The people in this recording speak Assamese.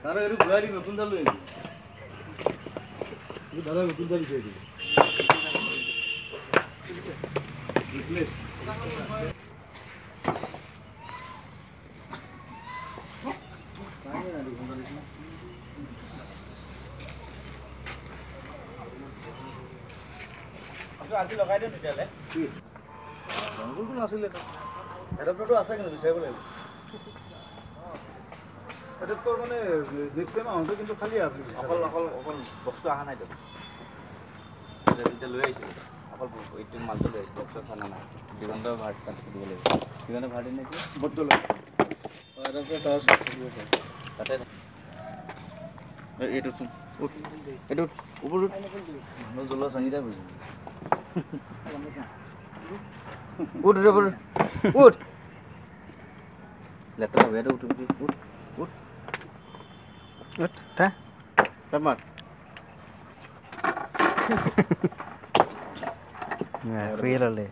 তারা এর গাড়ি নতুন চালু হয়েছে দাদা নতুন চালু হয়েছে রিপ্লেস আজি লগাই দিওঁ তেতিয়াহ'লে জংঘলটো নাছিলে এডাপ্টাৰটো আছে কিন্তু বিচাৰিব লাগিব এডাপ্টাৰ মানে নেক্সট টাইম আহোঁতে কিন্তু খালী আছে অকল বক্সটো অহা নাই এতিয়া লৈ আহিছিলোঁ অকল এইটো মালটো লৈ আহিছোঁ বক্সটো খানা নাই দিগন্ত ভাড়া তাত দিব লাগিব দিগন্ত ভাড়া দিনে কি বটটো লৈ এডাপ্টাৰ তাতে এইটো চোন এইটো ওপৰত মানুহ জ্বলোৱা চাঙিটা বুজি উঠ উঠ লেতেৰা বেয়াটো উঠ উঠ উঠ উঠ তা তামাক শুই ল'লে